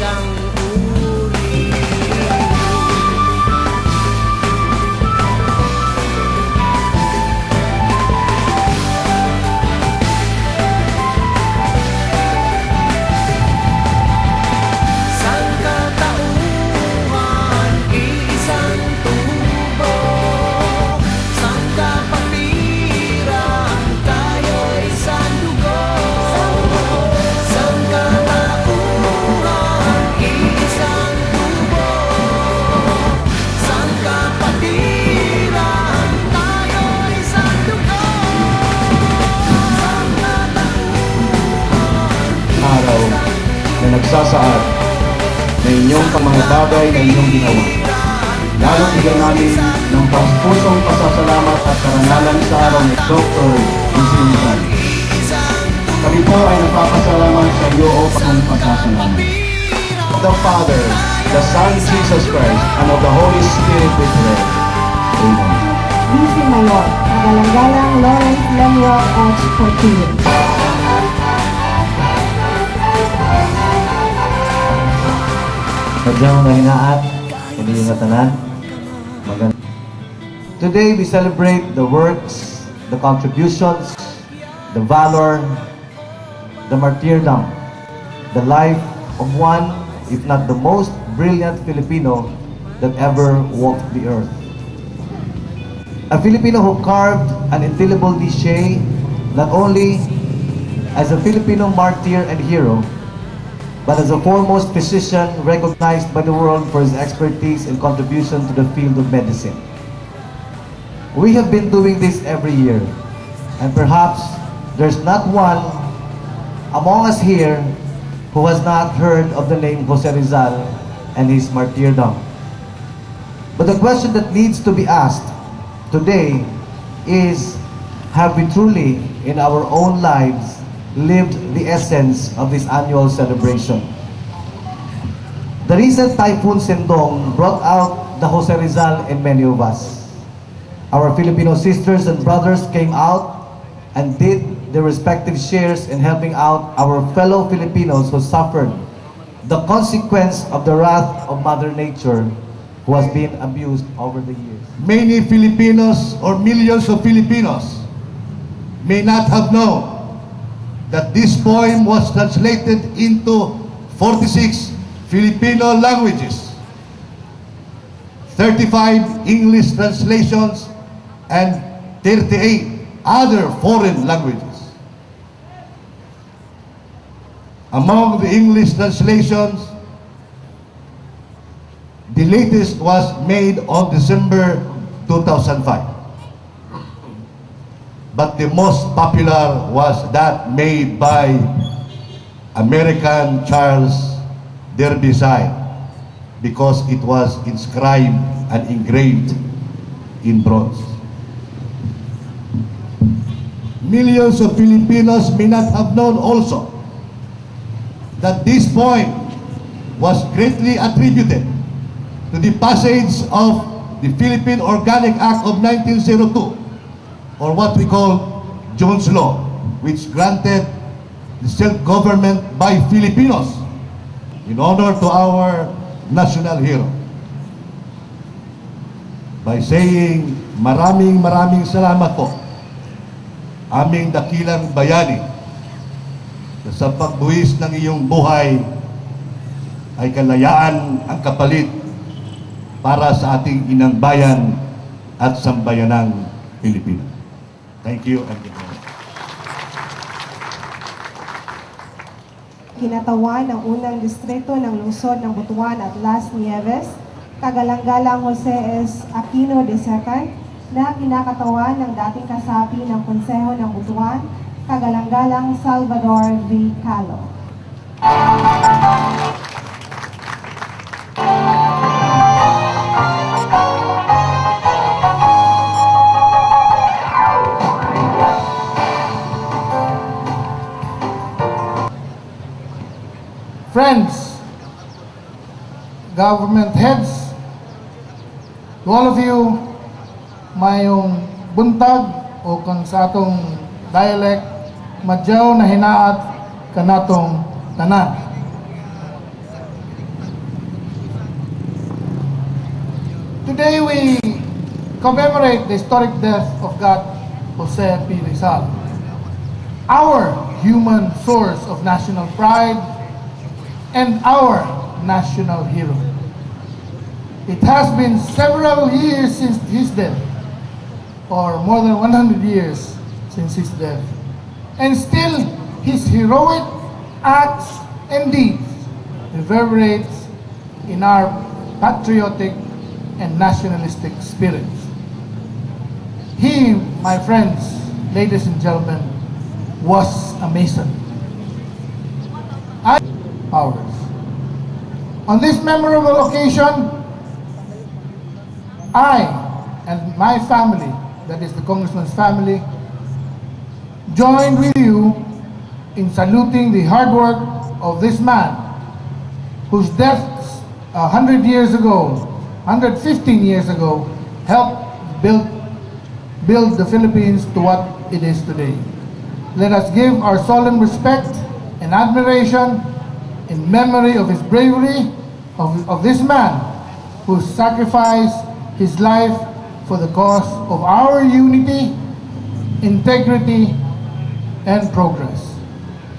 isang uri. Sangkatauhan, isang tubo. Sangkapatira, tayo'y sandugo. Sangkatauhan, isang tubo. Sangkapatira, tayo'y sandugo. Araw na nagsasaad na inyong mga bagay na inyong ginawa. Lalong bigyan namin ng pusong pasasalamat at karangalan sa araw ni Dr. Lucian. Kami po ay nagpapasalamat sa iyo o pasasalamat. Of the Father, the Son, Jesus Christ, and of the Holy Spirit we pray. Amen. Vice Mayor, Kagalang-galang Lawrence Lemuel H. Portillo. Sadyang nahinaan, hindi nga tanan. Today we celebrate the works, the contributions, the valor, the martyrdom, the life of one, if not the most brilliant Filipino that ever walked the earth. A Filipino who carved an indelible niche not only as a Filipino martyr and hero, but as a foremost physician recognized by the world for his expertise and contribution to the field of medicine. We have been doing this every year, and perhaps there's not one among us here who has not heard of the name Jose Rizal and his martyrdom. But the question that needs to be asked today is, have we truly, in our own lives, lived the essence of this annual celebration? The recent Typhoon Sendong brought out the Jose Rizal in many of us. Our Filipino sisters and brothers came out and did their respective shares in helping out our fellow Filipinos who suffered the consequence of the wrath of Mother Nature, who has been abused over the years. Many Filipinos or millions of Filipinos may not have known that this poem was translated into 46 Filipino languages, 35 English translations, and 38 other foreign languages. Among the English translations, the latest was made on December 2005. But the most popular was that made by American Charles Derbyshire, because it was inscribed and engraved in bronze. Millions of Filipinos may not have known also that this poem was greatly attributed to the passage of the Philippine Organic Act of 1902, or what we call Jones Law, which granted the self-government by Filipinos in honor to our national hero. By saying, maraming salamat po, aming dakilang bayani, na sa pagbuwis ng iyong buhay ay kalayaan ang kapalit para sa ating inang bayan at sambayanang Pilipinas. Thank you and good morning. Kinatawan ng unang distrito ng lungsod ng Butuan at Las Nieves, Kagalang-galang Jose S. Aquino II, na kinakatawan ng dating kasapi ng Konseho ng Butuan, Kagalang-galang Salvador V. Calo. Friends, government heads, to all of you, mayong buntag o kang sa atong dialect, madyaw na hinaat kanatong tanan. Today we commemorate the historic death of God Jose P. Rizal, our human source of national pride and our national hero. It has been several years since his death, or more than 100 years since his death, and still his heroic acts and deeds reverberates in our patriotic and nationalistic spirits. He, my friends, ladies and gentlemen, was a Mason. Powers. On this memorable occasion, I and my family, that is the Congressman's family, joined with you in saluting the hard work of this man whose death 115 years ago, helped build the Philippines to what it is today. Let us give our solemn respect and admiration in memory of his bravery, of this man who sacrificed his life for the cause of our unity, integrity, and progress.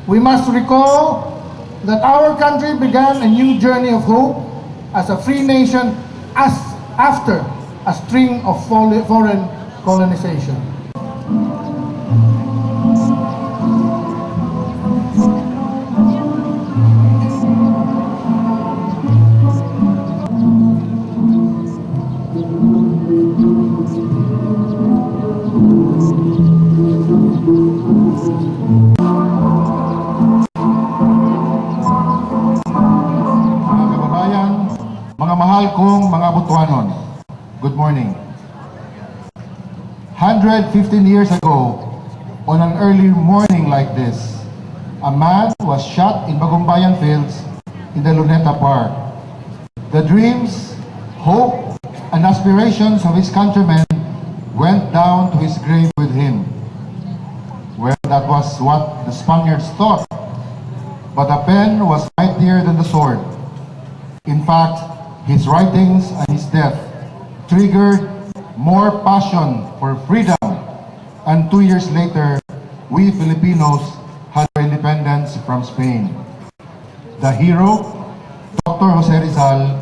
We must recall that our country began a new journey of hope as a free nation after a string of foreign colonization. Mga mahal kong mga Butuanon, good morning. 115 years ago, on an early morning like this, a man was shot in Bagumbayan Fields in the Luneta Park. The dreams, hope, and aspirations of his countrymen went down to his grave with him. Well, that was what the Spaniards thought, but a pen was mightier than the sword. In fact, his writings and his death triggered more passion for freedom, and 2 years later, we Filipinos had our independence from Spain. The hero, Dr. Jose Rizal,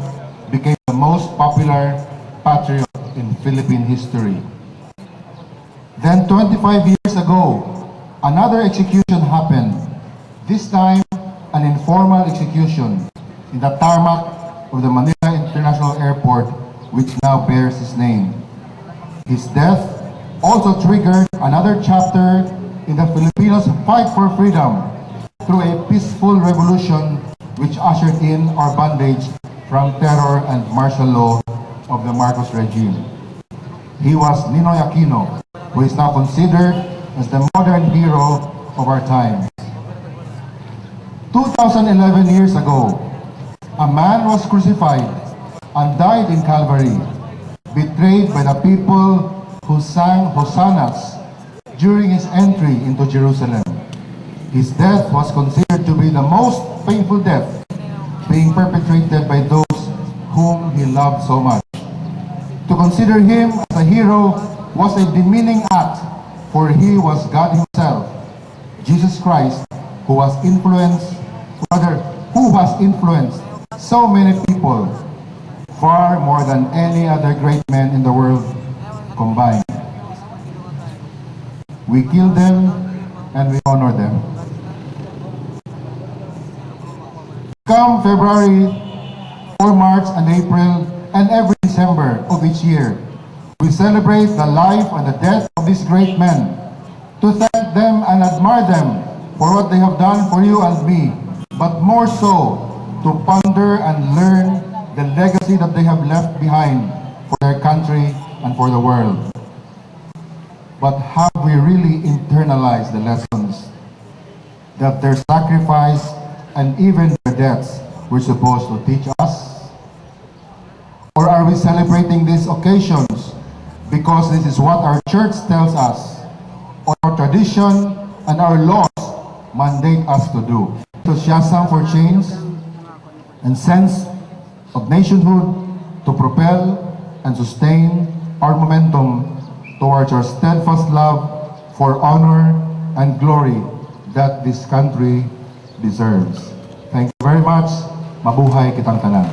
became the most popular patriot in Philippine history. Then 25 years ago, another execution happened, this time an informal execution in the tarmac of the Manila International Airport, which now bears his name. His death also triggered another chapter in the Filipinos' fight for freedom through a peaceful revolution which ushered in our bondage from terror and martial law of the Marcos regime. He was Ninoy Aquino, who is now considered as the modern hero of our time. 2011 years ago, a man was crucified and died in Calvary, betrayed by the people who sang hosannas during his entry into Jerusalem. His death was considered to be the most painful death being perpetrated by those whom he loved so much. To consider him as a hero was a demeaning act, for he was God himself, Jesus Christ, who has influenced so many people, far more than any other great man in the world combined. We kill them and we honor them. Come February, or March and April, and every December of each year, we celebrate the life and the death of these great men, to thank them and admire them for what they have done for you and me, but more so, to ponder and learn the legacy that they have left behind for their country and for the world. But have we really internalized the lessons that their sacrifice and even their deaths were supposed to teach us? Or are we celebrating these occasions because this is what our church tells us, or our tradition and our laws mandate us to do? Enthusiasm for change and sense of nationhood to propel and sustain our momentum towards our steadfast love for honor and glory that this country deserves. Thank you very much. Mabuhay kitang tanan.